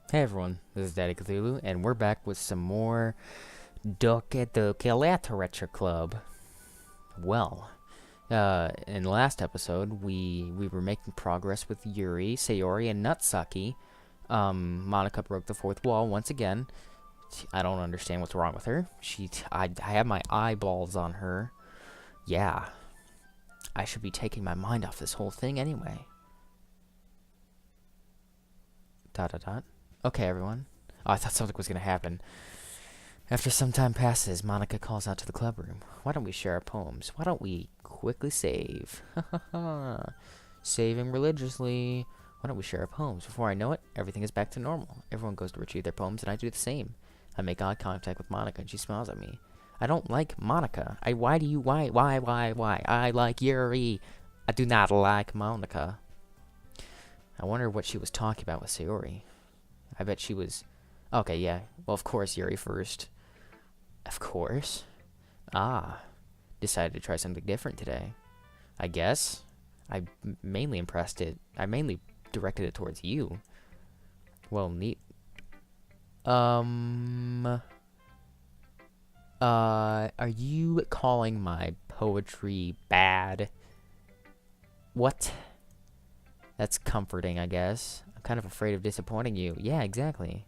Hey everyone, this is Daddy Cthulhu, and we're back with some more Doki Doki Literature Club. Well, in the last episode, we were making progress with Yuri, Sayori, and Nutsaki. Monica broke the fourth wall once again. I don't understand what's wrong with her. I have my eyeballs on her. Yeah, I should be taking my mind off this whole thing anyway. Dot dot dot. Okay, everyone. Oh, I thought something was going to happen. After some time passes, Monica calls out to the club room. Why don't we share our poems? Why don't we quickly save? Saving religiously. Why don't we share our poems? Before I know it, everything is back to normal. Everyone goes to retrieve their poems, and I do the same. I make eye contact with Monica, and she smiles at me. I don't like Monica. Why? I like Yuri. I do not like Monica. I wonder what she was talking about with Sayori. I bet she was... Okay, yeah. Well, of course, Yuri first. Of course. Ah. Decided to try something different today. I guess. I mainly directed it towards you. Well, neat. Are you calling my poetry bad? What? That's comforting, I guess. I'm kind of afraid of disappointing you. Yeah, exactly.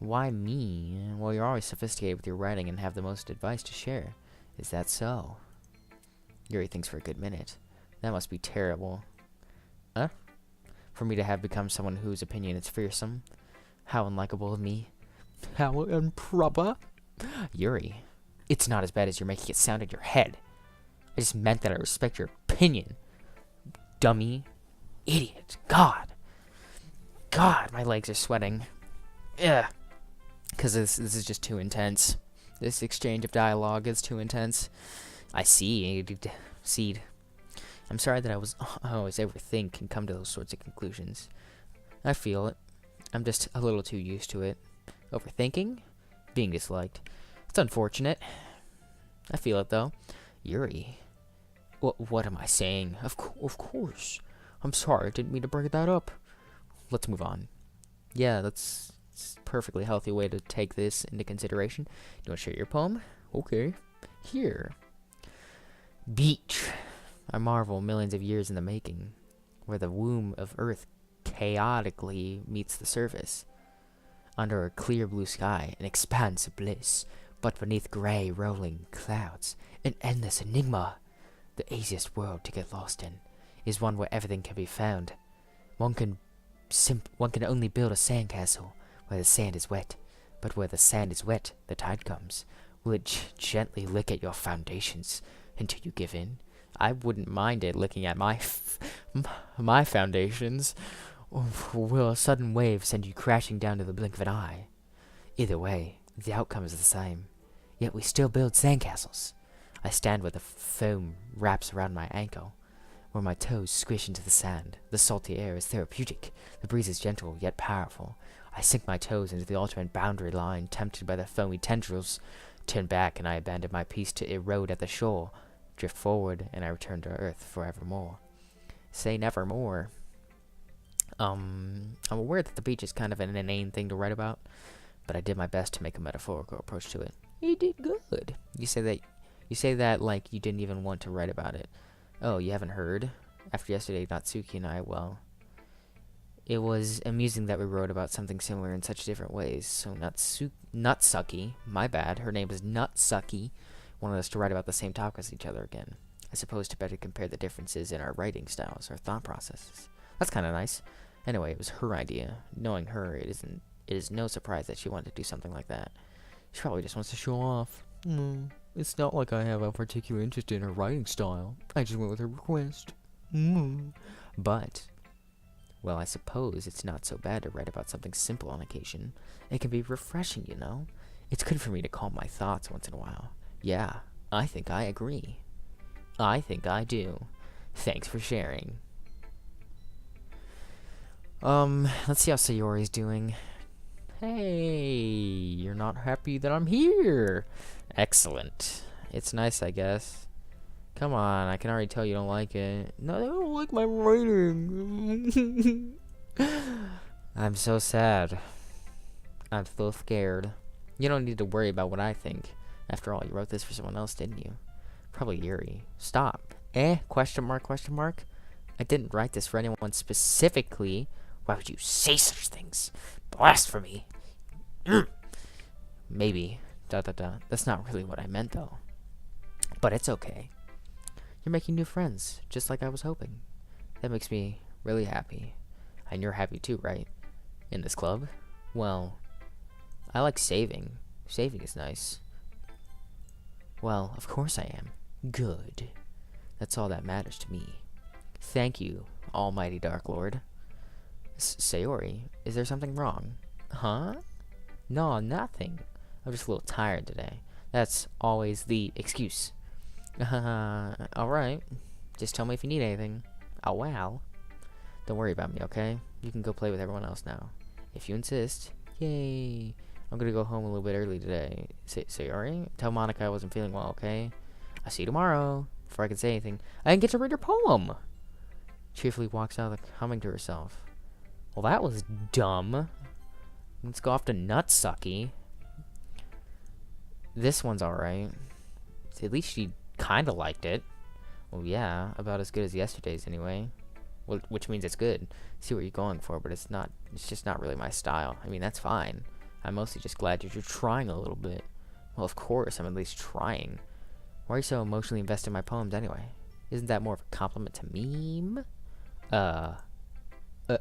Why me? Well, you're always sophisticated with your writing and have the most advice to share. Is that so? Yuri thinks for a good minute. That must be terrible. Huh? For me to have become someone whose opinion is fearsome? How unlikable of me. How improper. Yuri, it's not as bad as you're making it sound in your head. I just meant that I respect your opinion. Dummy. Idiot. God, my legs are sweating. Yeah. Because this is just too intense. This exchange of dialogue is too intense. I see. Seed. I'm sorry that I always overthink and come to those sorts of conclusions. I feel it. I'm just a little too used to it. Overthinking? Being disliked. It's unfortunate. I feel it, though. Yuri. What am I saying? Of course. I'm sorry, I didn't mean to bring that up. Let's move on. Yeah, that's a perfectly healthy way to take this into consideration. You want to share your poem? Okay. Here. Beach. I marvel, millions of years in the making, where the womb of Earth chaotically meets the surface. Under a clear blue sky, an expanse of bliss, but beneath gray rolling clouds, an endless enigma. The easiest world to get lost in is one where everything can be found. One can only build a sandcastle where the sand is wet, but where the sand is wet, the tide comes. Will it gently lick at your foundations until you give in? I wouldn't mind it licking at my foundations. Or will a sudden wave send you crashing down to the blink of an eye? Either way, the outcome is the same. Yet we still build sandcastles. I stand where the foam wraps around my ankle, where my toes squish into the sand. The salty air is therapeutic. The breeze is gentle, yet powerful. I sink my toes into the ultimate boundary line, tempted by the foamy tendrils. Turn back, and I abandon my peace to erode at the shore. Drift forward, and I return to earth forevermore. Say nevermore. I'm aware that the beach is kind of an inane thing to write about, but I did my best to make a metaphorical approach to it. You did good. You say that like you didn't even want to write about it. Oh, you haven't heard? After yesterday, Natsuki and I, well, it was amusing that we wrote about something similar in such different ways. So Nutsuki, my bad, her name is Nutsuki, wanted us to write about the same topic as each other again. I suppose to better compare the differences in our writing styles, our thought processes. That's kind of nice. Anyway, it was her idea. Knowing her, it is no surprise that she wanted to do something like that. She probably just wants to show off. It's not like I have a particular interest in her writing style. I just went with her request. But, well, I suppose it's not so bad to write about something simple on occasion. It can be refreshing, you know? It's good for me to calm my thoughts once in a while. Yeah, I think I agree. I think I do. Thanks for sharing. Let's see how Sayori's doing. Hey, you're not happy that I'm here. Excellent. It's nice, I guess. Come on, I can already tell you don't like it. No, I don't like my writing. I'm so sad. I'm so scared. You don't need to worry about what I think. After all, you wrote this for someone else, didn't you? Probably Yuri. Stop. Eh? Question mark, question mark? I didn't write this for anyone specifically. Why would you say such things? Blasphemy. Maybe. Dot dot dot. That's not really what I meant, though. But it's okay. You're making new friends, just like I was hoping. That makes me really happy. And you're happy too, right? In this club? Well, I like saving. Saving is nice. Well, of course I am. Good. That's all that matters to me. Thank you, almighty Dark Lord. Sayori, is there something wrong? Huh? No, nothing. I'm just a little tired today. That's always the excuse. Alright. Just tell me if you need anything. Oh, wow. Don't worry about me, okay? You can go play with everyone else now. If you insist. Yay. I'm gonna go home a little bit early today. Sayori? Tell Monica I wasn't feeling well, okay? I'll see you tomorrow. Before I can say anything, I didn't get to read her poem. Cheerfully walks out, humming to herself. Well, that was dumb. Let's go off to Nutsucky. This one's alright. At least she kind of liked it. Well, yeah, about as good as yesterday's anyway. Well, which means it's good. See what you're going for, but it's not. It's just not really my style. I mean, that's fine. I'm mostly just glad you're trying a little bit. Well, of course, I'm at least trying. Why are you so emotionally invested in my poems anyway? Isn't that more of a compliment to meme?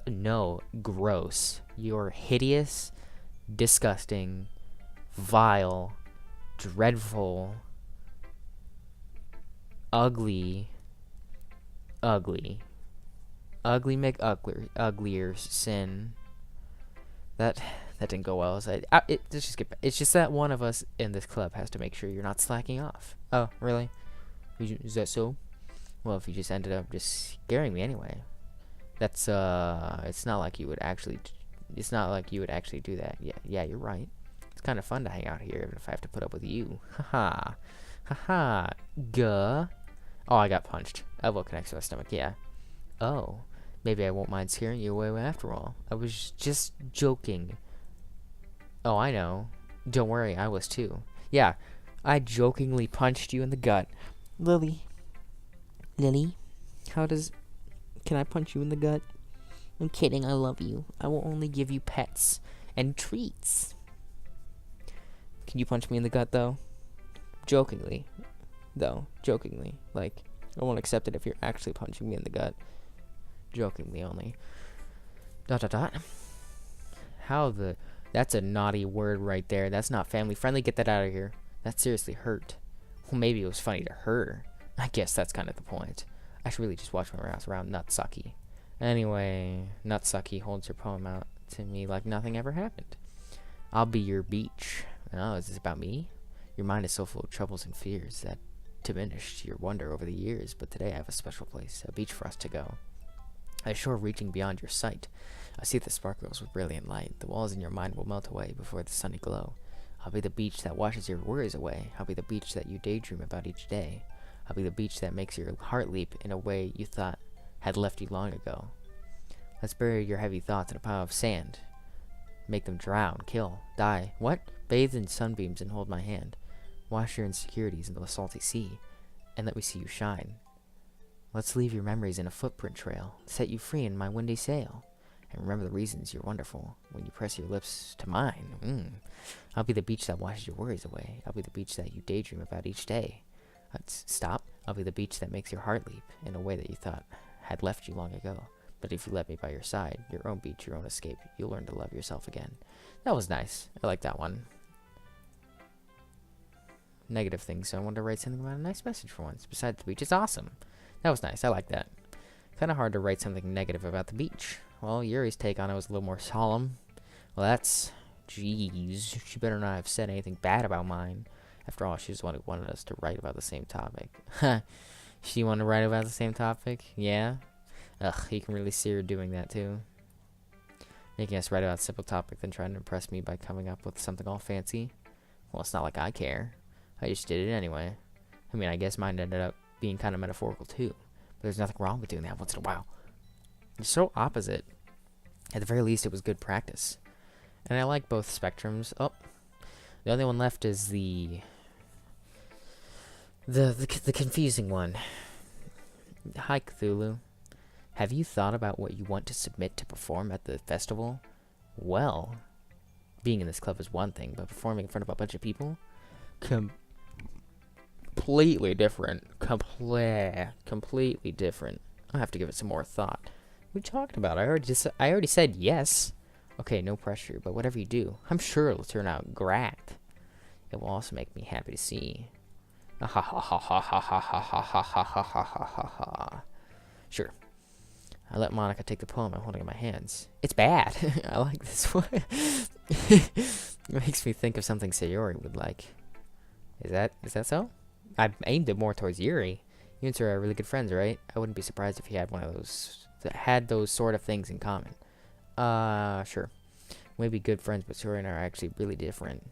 No. Gross. You're hideous, disgusting, vile, dreadful, ugly, make uglier sin. That didn't go well. It's just that one of us in this club has to make sure you're not slacking off. Oh, really? Is that so? Well, if you just ended up just scaring me anyway. That's it's not like you would actually do that. Yeah, you're right. It's kind of fun to hang out here even if I have to put up with you. Haha. Haha. Guh. Oh, I got punched. Elbow connects to my stomach. Yeah. Oh. Maybe I won't mind scaring you away after all. I was just joking. Oh, I know. Don't worry, I was too. Yeah, I jokingly punched you in the gut. Lily, can I punch you in the gut? I'm kidding, I love you. I will only give you pets and treats. Can you punch me in the gut, though? Jokingly. Like, I won't accept it if you're actually punching me in the gut. Jokingly only. ... That's a naughty word right there. That's not family friendly. Get that out of here. That seriously hurt. Well, maybe it was funny to her. I guess that's kind of the point. I should really just watch my rounds around Nutsucky. Anyway, Nutsucky holds her poem out to me like nothing ever happened. I'll be your beach. Oh, is this about me? Your mind is so full of troubles and fears that diminished your wonder over the years, but today I have a special place, a beach for us to go. A shore reaching beyond your sight. I see the sparkles with brilliant light. The walls in your mind will melt away before the sunny glow. I'll be the beach that washes your worries away. I'll be the beach that you daydream about each day. I'll be the beach that makes your heart leap in a way you thought had left you long ago. Let's bury your heavy thoughts in a pile of sand. Make them drown, kill, die. What? Bathe in sunbeams and hold my hand. Wash your insecurities into the salty sea, and let me see you shine. Let's leave your memories in a footprint trail, set you free in my windy sail, and remember the reasons you're wonderful when you press your lips to mine. I'll be the beach that washes your worries away. I'll be the beach that you daydream about each day. Stop. I'll be the beach that makes your heart leap in a way that you thought had left you long ago. But if you let me by your side, your own beach, your own escape, you'll learn to love yourself again. That was nice. I like that one. Negative things, so I wanted to write something about a nice message for once. Besides, the beach is awesome. That was nice. I like that. Kind of hard to write something negative about the beach. Well, Yuri's take on it was a little more solemn. Well, that's... Jeez. She better not have said anything bad about mine. After all, she just wanted us to write about the same topic. She wanted to write about the same topic? Yeah? Ugh, you can really see her doing that, too. Making us write about a simple topic, then trying to impress me by coming up with something all fancy. Well, it's not like I care. I just did it anyway. I mean, I guess mine ended up being kind of metaphorical, too. But there's nothing wrong with doing that once in a while. You're so opposite. At the very least, it was good practice. And I like both spectrums. Oh, the only one left is the confusing one. Hi, Cthulhu. Have you thought about what you want to submit to perform at the festival? Well, being in this club is one thing, but performing in front of a bunch of people? Completely different. Completely different. I'll have to give it some more thought. What are you talking about? I already said yes. Okay, no pressure, but whatever you do, I'm sure it'll turn out great. It will also make me happy to see. Ha ha ha ha ha ha ha ha ha ha ha ha ha ha. Sure. I let Monica take the poem I'm holding in my hands. It's bad. I like this one. It makes me think of something Sayori would like. Is that so? I aimed it more towards Yuri. You and Sir are really good friends, right? I wouldn't be surprised if he had one of those that had those sort of things in common. Sure. Maybe good friends, but Sayori and I are actually really different.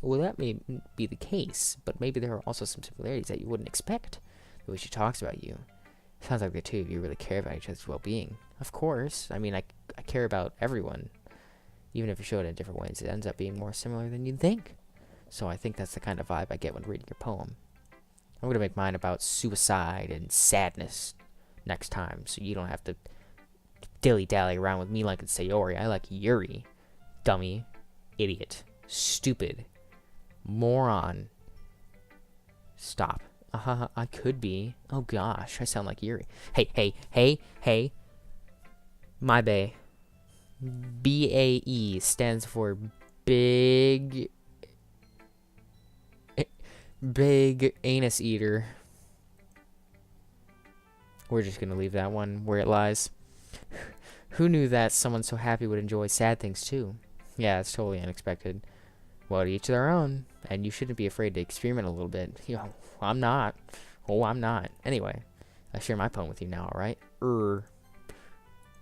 Well, that may be the case, but maybe there are also some similarities that you wouldn't expect. The way she talks about you. Sounds like the two of you really care about each other's well-being. Of course. I mean, I care about everyone. Even if you show it in different ways, it ends up being more similar than you'd think. So I think that's the kind of vibe I get when reading your poem. I'm going to make mine about suicide and sadness next time, so you don't have to dilly-dally around with me like it's Sayori. I like Yuri. Dummy. Idiot. Stupid. Moron. Stop. I could be. Oh gosh, I sound like Yuri. Hey. My bae. BAE stands for big anus eater. We're just gonna leave that one where it lies. Who knew that someone so happy would enjoy sad things too? Yeah, it's totally unexpected. Well, to each their own, and you shouldn't be afraid to experiment a little bit. You know, I'm not. Oh, I'm not. Anyway, I share my poem with you now, alright?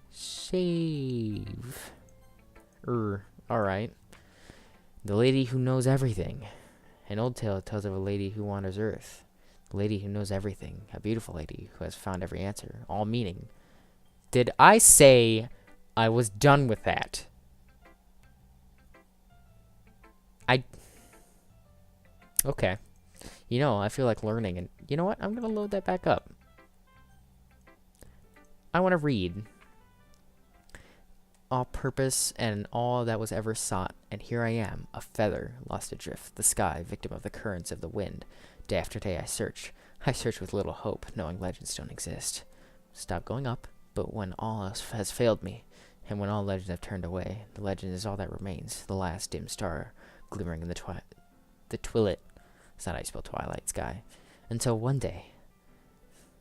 Save. Alright. The lady who knows everything. An old tale tells of a lady who wanders earth. The lady who knows everything. A beautiful lady who has found every answer. All meaning. Did I say I was done with that? Okay. You know, I feel like learning, and you know what? I'm gonna load that back up. I want to read. All purpose and all that was ever sought, and here I am, a feather lost adrift, the sky, victim of the currents of the wind. Day after day I search with little hope, knowing legends don't exist. Stop going up, but when all else has failed me, and when all legends have turned away, the legend is all that remains, the last dim star glimmering in the twilight. It's not how you spell twilight, sky. Until one day,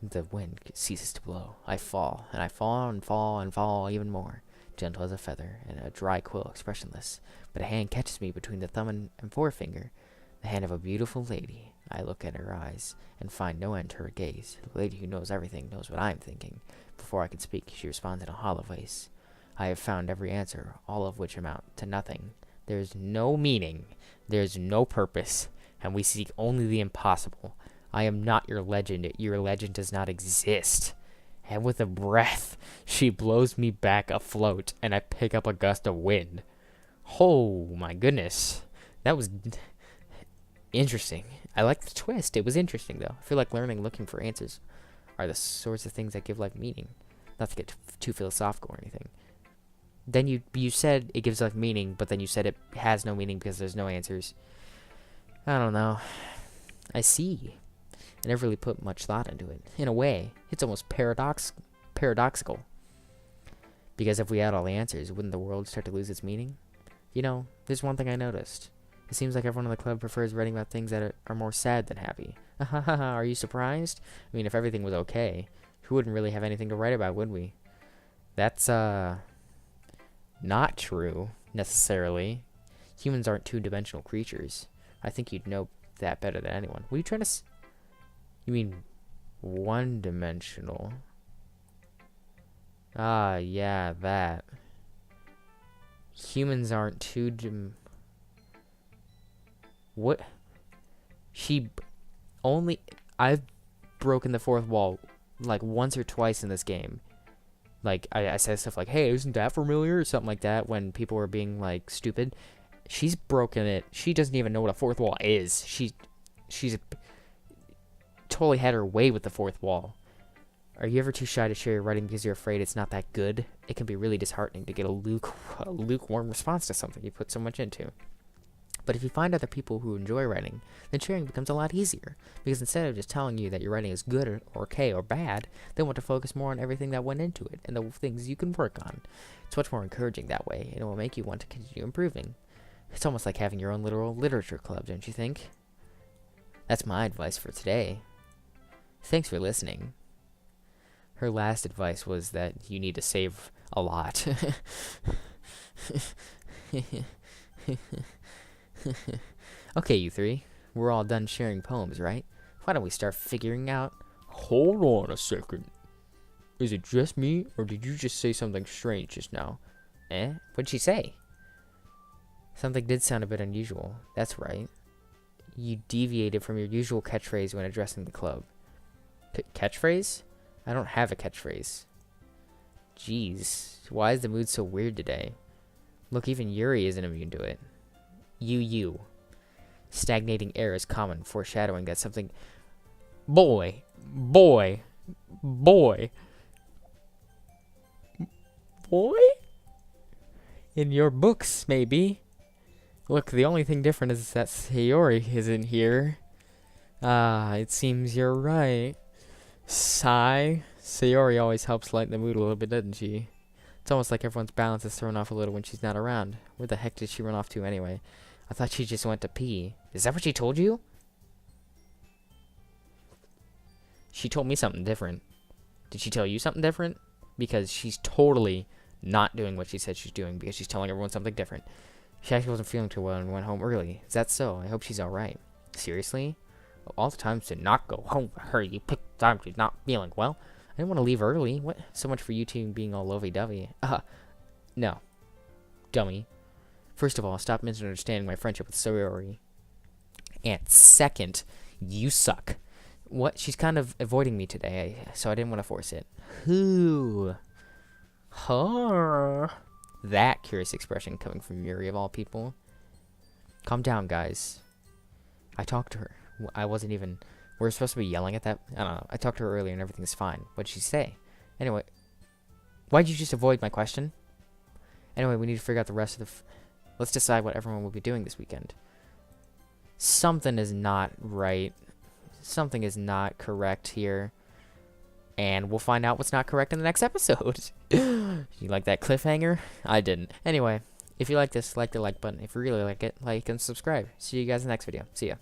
the wind ceases to blow. I fall, and I fall, and fall, and fall even more, gentle as a feather, and a dry quill, expressionless. But a hand catches me between the thumb and forefinger, the hand of a beautiful lady. I look at her eyes, and find no end to her gaze. The lady who knows everything knows what I am thinking. Before I can speak, she responds in a hollow voice. I have found every answer, all of which amount to nothing. There is no meaning, there is no purpose, and we seek only the impossible. I am not your legend does not exist. And with a breath, she blows me back afloat, and I pick up a gust of wind. Oh my goodness. That was interesting. I like the twist. It was interesting, though. I feel like looking for answers are the sorts of things that give life meaning. Not to get too philosophical or anything. Then you said it gives life meaning, but then you said it has no meaning because there's no answers. I don't know. I see. I never really put much thought into it. In a way, it's almost paradoxical. Because if we had all the answers, wouldn't the world start to lose its meaning? You know, there's one thing I noticed. It seems like everyone in the club prefers writing about things that are more sad than happy. Are you surprised? I mean, if everything was okay, who wouldn't really have anything to write about, would we? That's, not true, necessarily. Humans aren't two-dimensional creatures. I think you'd know that better than anyone. What are you trying to You mean one-dimensional? Ah, yeah, that. Humans aren't What? I've broken the fourth wall like once or twice in this game. Like, I said stuff like, hey, isn't that familiar? Or something like that when people were being, like, stupid. She's broken it. She doesn't even know what a fourth wall is. She's totally had her way with the fourth wall. Are you ever too shy to share your writing because you're afraid it's not that good? It can be really disheartening to get a lukewarm response to something you put so much into. But if you find other people who enjoy writing, then sharing becomes a lot easier. Because instead of just telling you that your writing is good or okay or bad, they want to focus more on everything that went into it and the things you can work on. It's much more encouraging that way, and it will make you want to continue improving. It's almost like having your own literal literature club, don't you think? That's my advice for today. Thanks for listening. Her last advice was that you need to save a lot. Okay, you three. We're all done sharing poems, right? Why don't we start figuring out... Hold on a second. Is it just me, or did you just say something strange just now? What'd she say? Something did sound a bit unusual. That's right. You deviated from your usual catchphrase when addressing the club. Catchphrase? I don't have a catchphrase. Jeez, why is the mood so weird today? Look, even Yuri isn't immune to it. You. Stagnating air is common, foreshadowing that something... Boy. In your books, maybe. Look, the only thing different is that Sayori isn't here. It seems you're right. Sigh. Sayori always helps lighten the mood a little bit, doesn't she? It's almost like everyone's balance is thrown off a little when she's not around. Where the heck did she run off to anyway? I thought she just went to pee. Is that what she told you? She told me something different. Did she tell you something different? Because she's totally not doing what she said she's doing because she's telling everyone something different. She actually wasn't feeling too well and went home early. Is that so? I hope she's alright. Seriously? Of all the times to not go home for her, you picked the time she's not feeling well. I didn't want to leave early. What? So much for you two being all lovey-dovey. No. Dummy. First of all, stop misunderstanding my friendship with Sayori. And second, you suck. What? She's kind of avoiding me today, so I didn't want to force it. Who? Her. That curious expression coming from Yuri of all people. Calm down, guys. I talked to her. I wasn't even... We're supposed to be yelling at that? I don't know. I talked to her earlier and everything's fine. What'd she say? Anyway. Why'd you just avoid my question? Anyway, we need to figure out the rest of the... Let's decide what everyone will be doing this weekend. Something is not right. Something is not correct here. And we'll find out what's not correct in the next episode. You like that cliffhanger? I didn't. Anyway, if you like this, like the like button. If you really like it, like and subscribe. See you guys in the next video. See ya.